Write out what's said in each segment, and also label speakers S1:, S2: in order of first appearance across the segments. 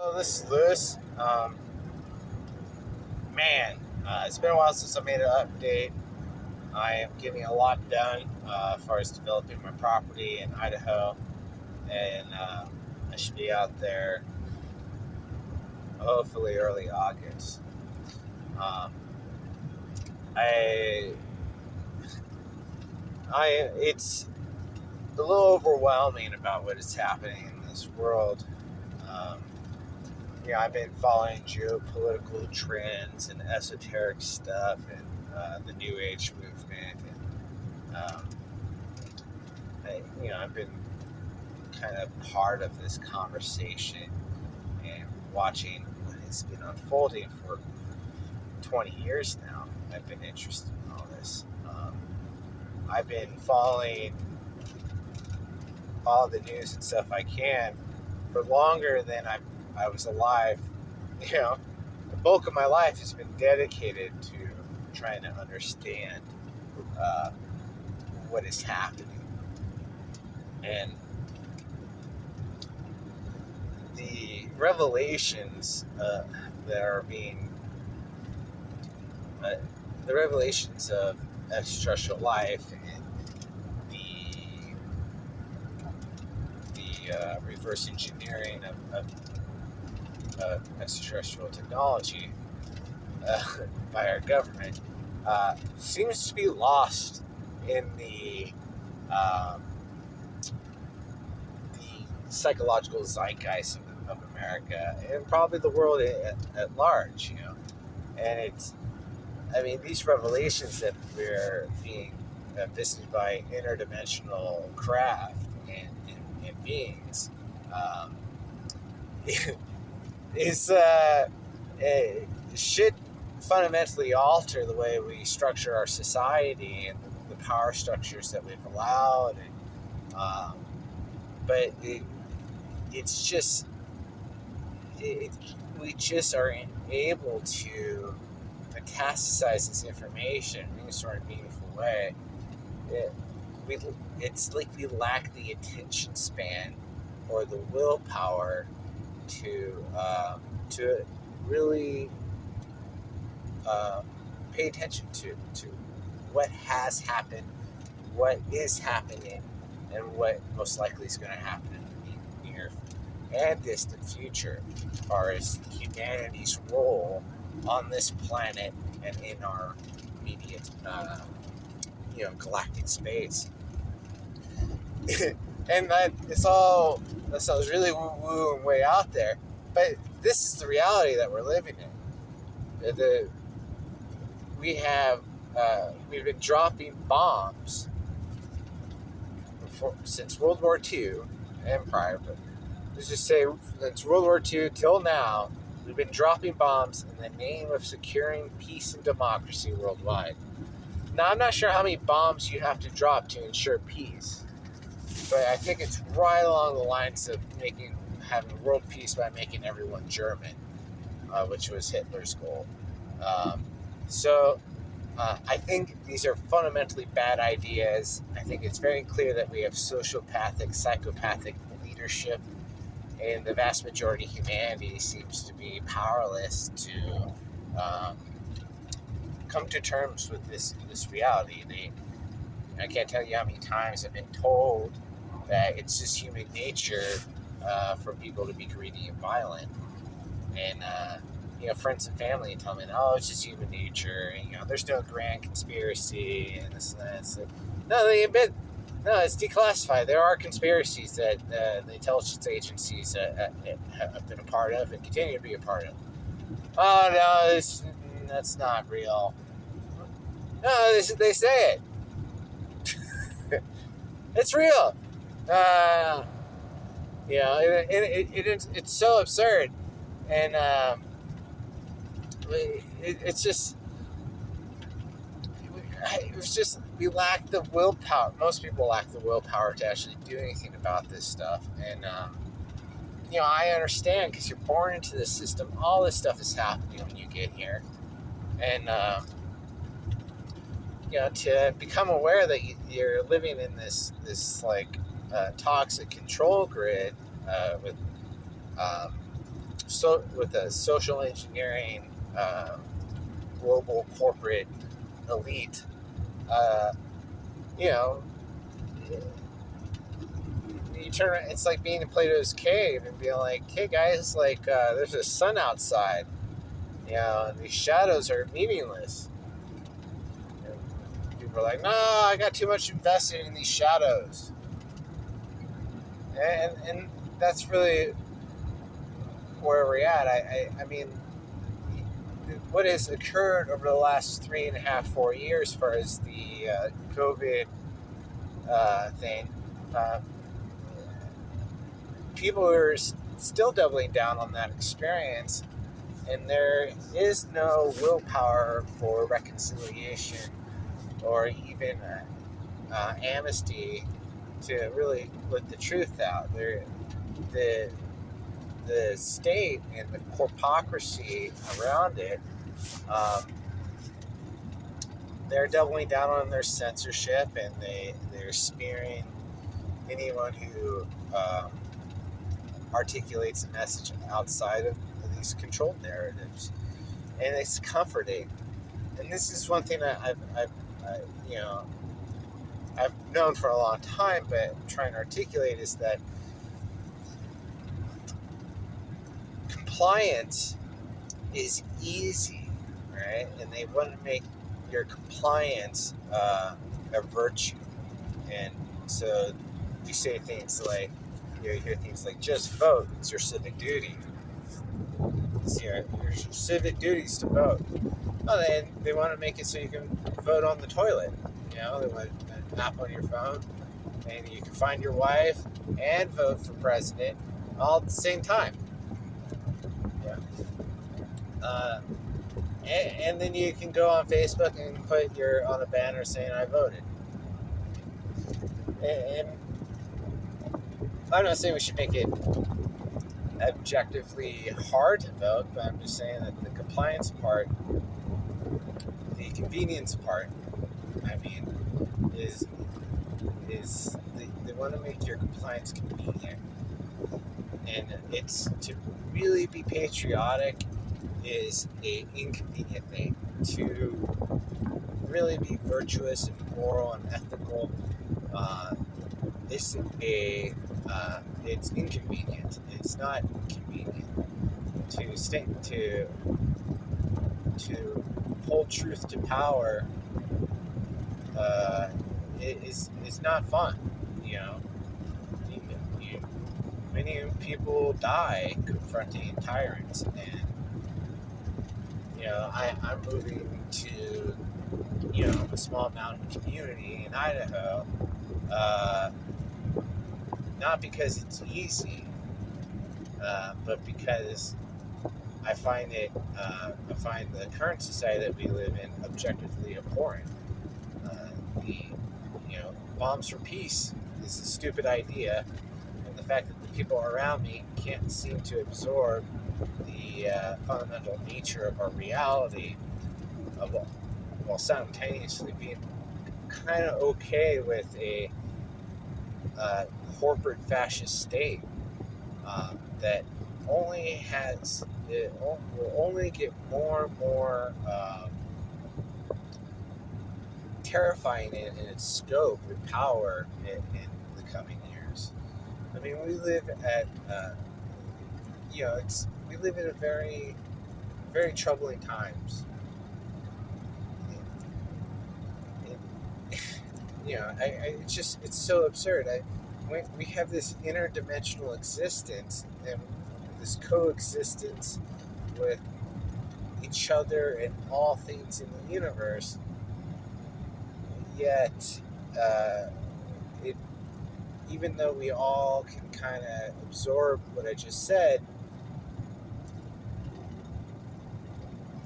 S1: Hello, this is Lewis. It's been a while since I made an update. I am getting a lot done as far as developing my property in Idaho, and I should be out there hopefully early August. Um, I, it's a little overwhelming about what is happening in this world. Um, I've been following geopolitical trends and esoteric stuff and the New Age movement. And, I've been kind of part of this conversation and watching what has been unfolding for 20 years now. I've been interested in all this. I've been following all the news and stuff I can for longer than I was alive. The bulk of my life has been dedicated to trying to understand what is happening. And the revelations that are being the revelations of extraterrestrial life and the reverse engineering of extraterrestrial technology by our government seems to be lost in the psychological zeitgeist of America and probably the world at large. And these revelations that we're being visited by interdimensional craft and beings is it should fundamentally alter the way we structure our society and the power structures that we've allowed. But it's just we just aren't able to metastasize this information in a sort of meaningful way. It's like we lack the attention span or the willpower to really pay attention to what has happened, what is happening, and what most likely is going to happen in the near and distant future as far as humanity's role on this planet and in our immediate galactic space. And that sounds really woo-woo and way out there, but this is the reality that we're living in. We've been dropping bombs since World War II and prior, but let's just say since World War II till now, we've been dropping bombs in the name of securing peace and democracy worldwide. Now, I'm not sure how many bombs you have to drop to ensure peace, but I think it's right along the lines of having world peace by making everyone German, which was Hitler's goal. I think these are fundamentally bad ideas. I think it's very clear that we have sociopathic, psychopathic leadership, and the vast majority of humanity seems to be powerless to come to terms with this reality. I can't tell you how many times I've been told that it's just human nature for people to be greedy and violent. And friends and family tell me, "Oh, it's just human nature. And, there's no grand conspiracy and this and that." So, no, it's declassified. There are conspiracies that the intelligence agencies have been a part of and continue to be a part of. Oh no, that's not real. No, they say it. It's real. It's so absurd, and it's just we lack the willpower. Most people lack the willpower to actually do anything about this stuff, and I understand because you're born into this system. All this stuff is happening when you get here, and to become aware that you're living in this toxic control grid with with a social engineering global corporate elite, uh, you know, you turn. It's like being in Plato's cave and being like, "Hey guys, like there's a sun outside, and these shadows are meaningless." And people are like, "No, I got too much invested in these shadows," and that's really where we're at. I mean, what has occurred over the last 3.5, 4 years, as far as the COVID thing, uh, people are still doubling down on that experience, and there is no willpower for reconciliation or even amnesty to really let the truth out. The the state and the corpocracy around it, um, they're doubling down on their censorship, and they're smearing anyone who articulates a message outside of these controlled narratives, and it's comforting. And this is one thing that you know, I've known for a long time, but trying to articulate is that compliance is easy, right? And they want to make your compliance a virtue, and so we say things like, you hear things like, "Just vote; it's your civic duty." It's your civic duties to vote. Oh, they want to make it so you can vote on the toilet. They want an app on your phone, and you can find your wife and vote for president all at the same time. Yeah. And then you can go on Facebook and put on a banner saying "I voted." And I'm not saying we should make it objectively hard to vote, but I'm just saying that the compliance part, the convenience part, I mean, is they want to make your compliance convenient, and it's to really be patriotic is a inconvenient thing. To really be virtuous and moral and ethical, it's inconvenient. It's not convenient to hold truth to power. Is not fun. You know, many people die confronting tyrants, and I'm moving to a small mountain community in Idaho, not because it's easy, but because I find the current society that we live in objectively abhorrent. The bombs for peace is a stupid idea, and the fact that the people around me can't seem to absorb the fundamental nature of our reality, while simultaneously being kind of okay with a corporate fascist state that will only get more and more terrifying in its scope and power in the coming years. I mean, we live at we live in a very, very troubling times. It's so absurd. We have this interdimensional existence and this coexistence with each other and all things in the universe. Yet, even though we all can kind of absorb what I just said,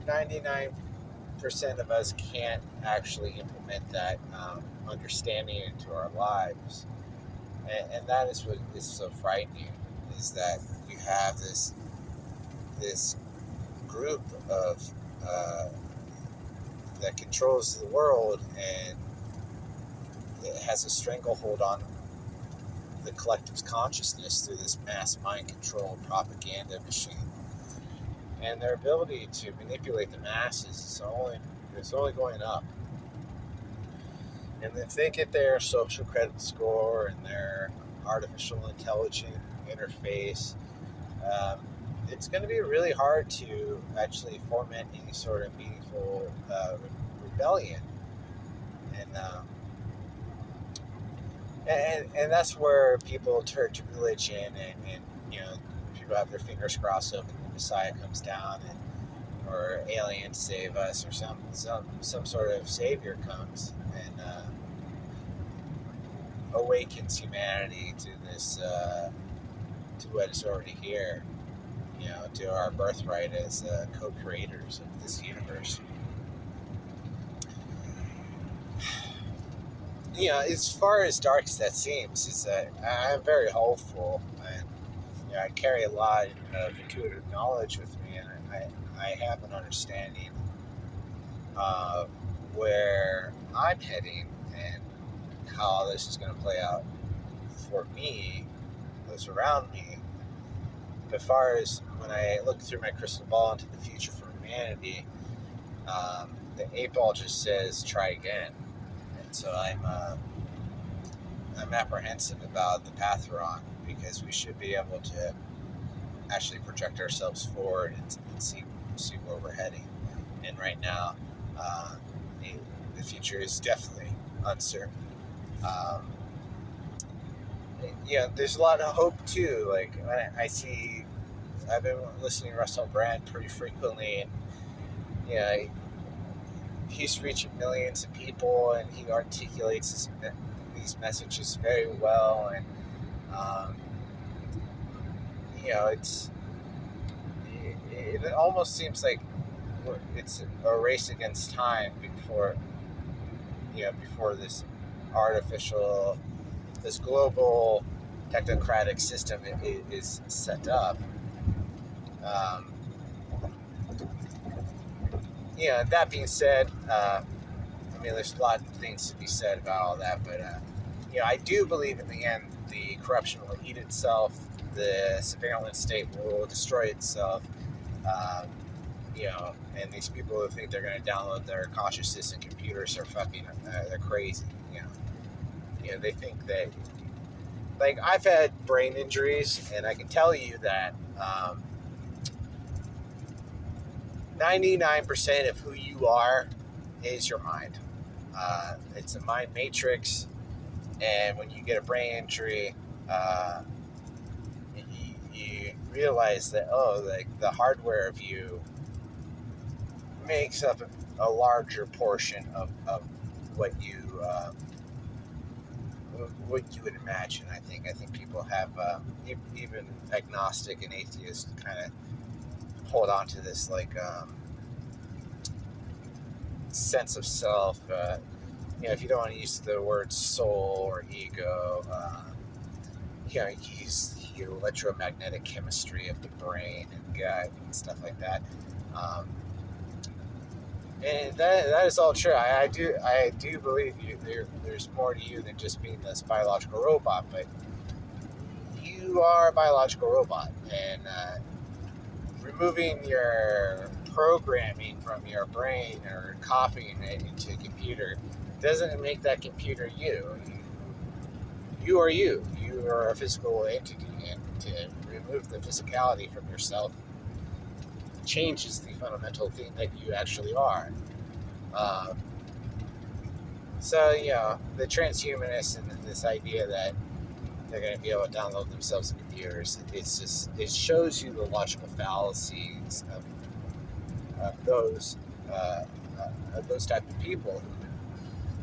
S1: 99% of us can't actually implement that understanding into our lives. And that is what is so frightening, is that you have this group of that controls the world, and it has a stranglehold on the collective's consciousness through this mass mind control propaganda machine. and their ability to manipulate the masses is only going up. And if they get their social credit score and their artificial intelligence interface, um, it's going to be really hard to actually foment any sort of meaningful rebellion. And, um, and that's where people turn to religion, and people have their fingers crossed hoping the Messiah comes down, and or aliens save us, or some sort of savior comes and awakens humanity to this to what is already here, to our birthright as co-creators of this universe. As far as dark as that seems, is that I'm very hopeful, and I carry a lot of intuitive knowledge with me, and I have an understanding of where I'm heading and how all this is going to play out for me, those around me. But as far as when I look through my crystal ball into the future for humanity, the 8 ball just says try again. And so I'm apprehensive about the path we're on, because we should be able to actually project ourselves forward and see where we're heading. And right now, the future is definitely uncertain. There's a lot of hope too. Like I've been listening to Russell Brand pretty frequently, and he's reaching millions of people, and he articulates these messages very well, and it almost seems like it's a race against time before this global technocratic system is set up. That being said, there's a lot of things to be said about all that, but I do believe in the end the corruption will eat itself, the surveillance state will destroy itself, and these people who think they're going to download their consciousness in computers are fucking, they're crazy. They think that, like, I've had brain injuries, and I can tell you that 99% of who you are is your mind. It's a mind matrix, and when you get a brain injury, you realize that, like, the hardware of you makes up a larger portion of what you would imagine. I think people have, even agnostic and atheists, kind of hold on to this, like, sense of self. If you don't want to use the word soul or ego, use the electromagnetic chemistry of the brain and gut and stuff like that. And that is all true. I do believe there's more to you than just being this biological robot, but you are a biological robot, and removing your programming from your brain or copying it into a computer doesn't make that computer you. You are you. You are a physical entity, and to remove the physicality from yourself changes the fundamental thing that you actually are. The transhumanists and this idea that they're going to be able to download themselves in computers, it shows you the logical fallacies of those type of people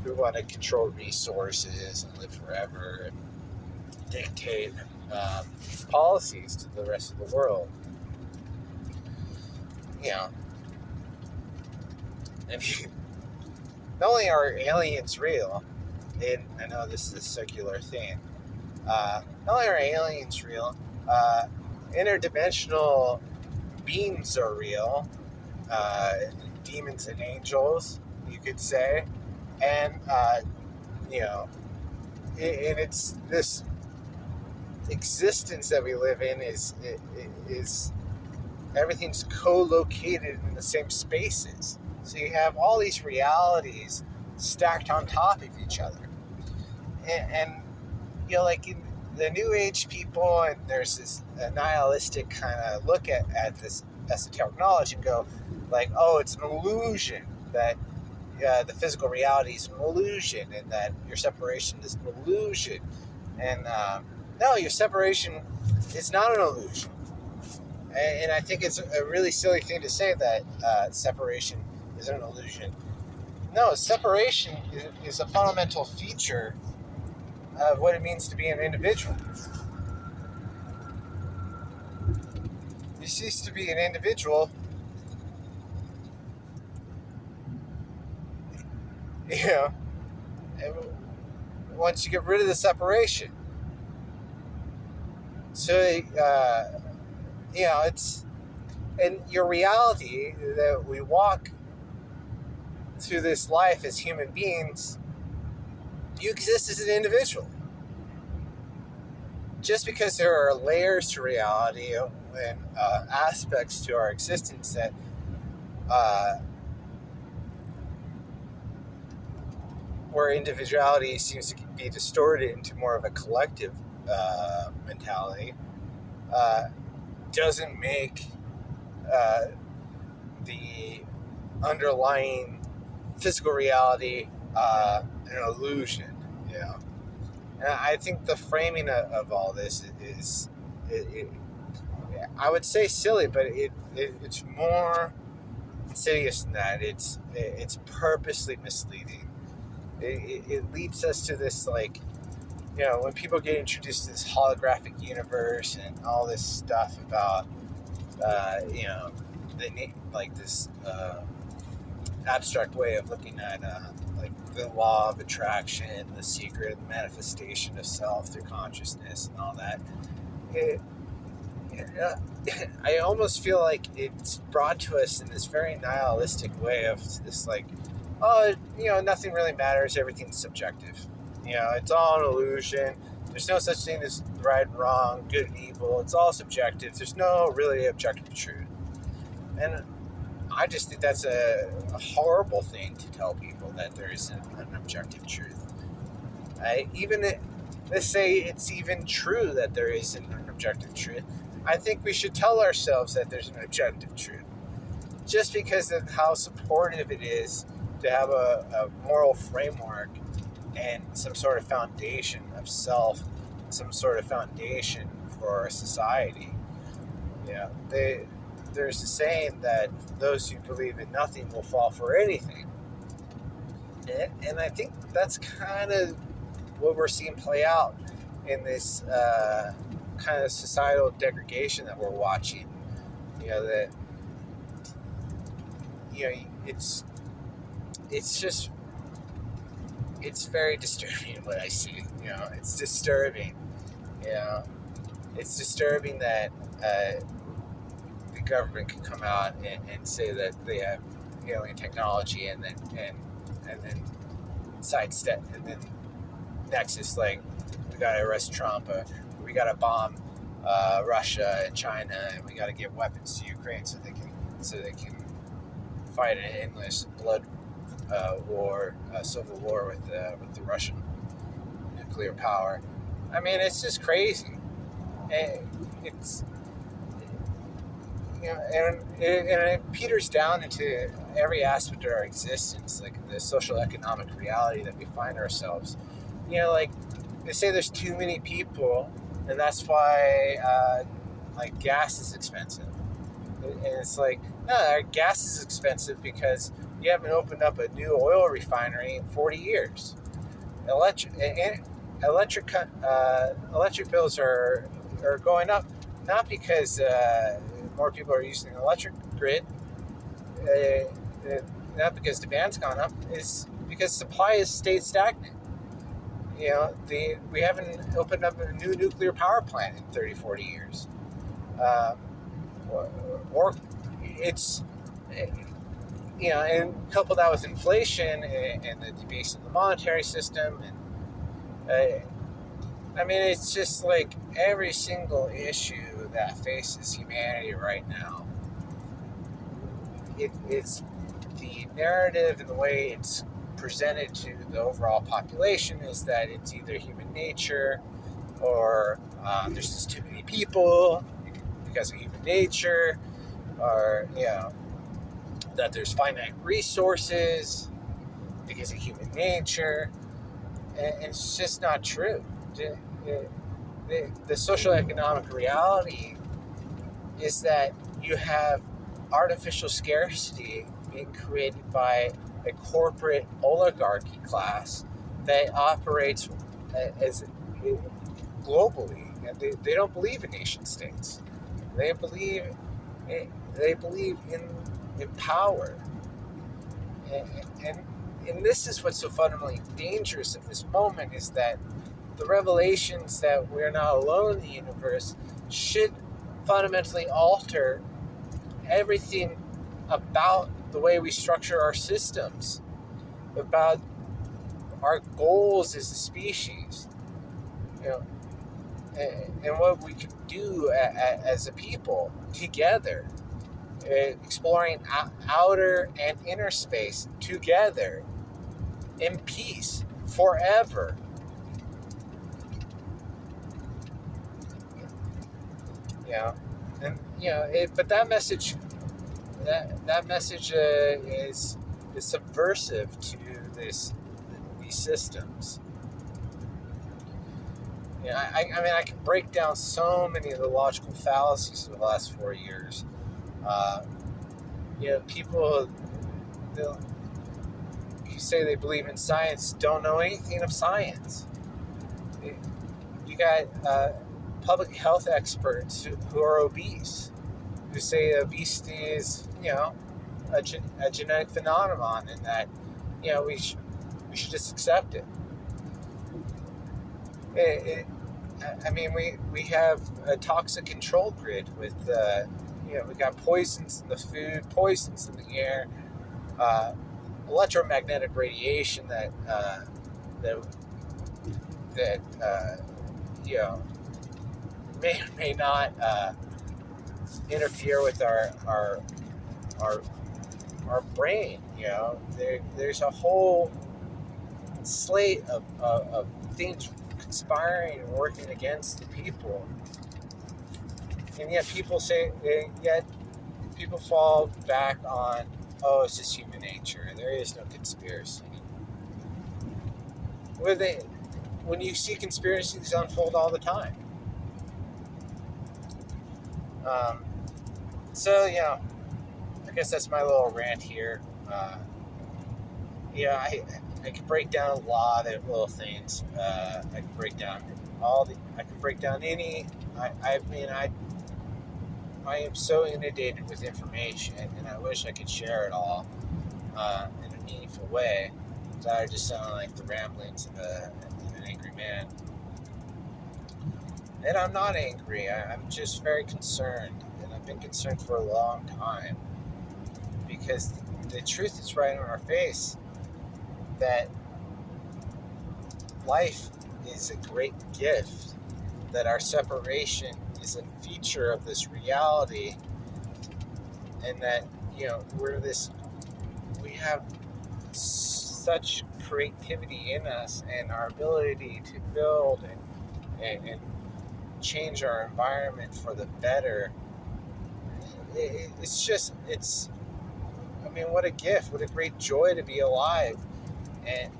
S1: who want to control resources and live forever and dictate policies to the rest of the world. Not only are aliens real, and I know this is a circular thing, not only are aliens real, interdimensional beings are real, demons and angels, you could say, and and it's this existence that we live in is everything's co-located in the same spaces. So you have all these realities stacked on top of each other. And like in the New Age people, and there's this nihilistic kind of look at this esoteric knowledge and go, like, oh, it's an illusion that the physical reality is an illusion, and that your separation is an illusion. And no, your separation is not an illusion. And I think it's a really silly thing to say that separation is an illusion. No, separation is a fundamental feature of what it means to be an individual. You cease to be an individual, once you get rid of the separation. So, it's, and your reality that we walk through this life as human beings, you exist as an individual. Just because there are layers to reality and aspects to our existence that where individuality seems to be distorted into more of a collective mentality, doesn't make the underlying physical reality an illusion. And I think the framing of all this is, I would say silly, but it's more insidious than that. It's purposely misleading. It leads us to this, like, when people get introduced to this holographic universe and all this stuff about, this abstract way of looking at, like, the law of attraction, the secret manifestation of self through consciousness and all that. I almost feel like it's brought to us in this very nihilistic way of this, like, oh, nothing really matters, everything's subjective. It's all an illusion. There's no such thing as right and wrong, good and evil. It's all subjective. There's no really objective truth. And I just think that's a horrible thing to tell people, that there isn't an objective truth. Let's say it's even true that there isn't an objective truth. I think we should tell ourselves that there's an objective truth, just because of how supportive it is to have a moral framework and some sort of foundation of self, some sort of foundation for our society. There's a saying that those who believe in nothing will fall for anything. And I think that's kind of what we're seeing play out in this kind of societal degradation that we're watching. It's very disturbing what I see. It's disturbing. It's disturbing that the government can come out and say that they have alien technology, and then sidestep, and then next is like, we gotta arrest Trump, we gotta bomb Russia and China, and we gotta give weapons to Ukraine so they can fight an endless blood war, civil war with the Russian nuclear power. I mean, it's just crazy. And it's and it peters down into every aspect of our existence, like the social economic reality that we find ourselves. Like, they say there's too many people, and that's why like gas is expensive. And it's like, no, our gas is expensive because you haven't opened up a new oil refinery in 40 years. Electric bills are going up, not because more people are using the electric grid, not because demand's gone up, is because supply has stayed stagnant. We haven't opened up a new nuclear power plant in 30, 40 years. Or it's, and couple that with inflation and the debasing of the monetary system. And I mean, it's just like every single issue that faces humanity right now it's the narrative and the way it's presented to the overall population is that it's either human nature or there's just too many people because of human nature, or that there's finite resources because of human nature, and it's just not true. The social economic reality is that you have artificial scarcity being created by a corporate oligarchy class that operates as globally, and they don't believe in nation states. They believe in power, and and this is what's so fundamentally dangerous at this moment, is that the revelations that we're not alone in the universe should fundamentally alter everything about the way we structure our systems, about our goals as a species, you know, and what we can do as a people together, exploring outer and inner space together in peace forever. And but that message, that message is subversive to these systems. I mean, I can break down so many of the logical fallacies of the last 4 years. People who say they believe in science don't know anything of science. You got public health experts who are obese, who say obesity is, a genetic phenomenon, and that, we should just accept it. I mean, we have a toxic control grid with, we got poisons in the food, poisons in the air, electromagnetic radiation that may or may not interfere with our brain. There's a whole slate of things conspiring and working against the people, and yet people fall back on, oh, it's just human nature. There is no conspiracy. When you see conspiracies unfold all the time. I guess that's my little rant here. I can break down a lot of little things. I can break down any. I am so inundated with information, and I wish I could share it all in a meaningful way. So I just sound like the ramblings of an angry man. And I'm not angry. I'm just very concerned, and I've been concerned for a long time, because the truth is right in our face, that life is a great gift, that our separation is a feature of this reality, and that we have such creativity in us, and our ability to build and change our environment for the better. What a gift, what a great joy to be alive. And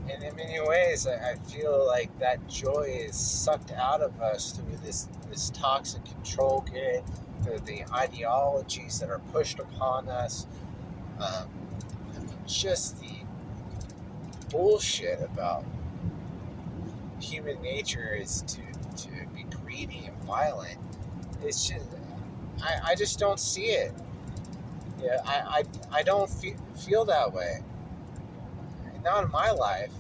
S1: in many ways, I feel like that joy is sucked out of us through this toxic control grid, through the ideologies that are pushed upon us. Just the bullshit about human nature is to be greedy and violent. It's just, I just don't see it. I don't feel that way. Not in my life.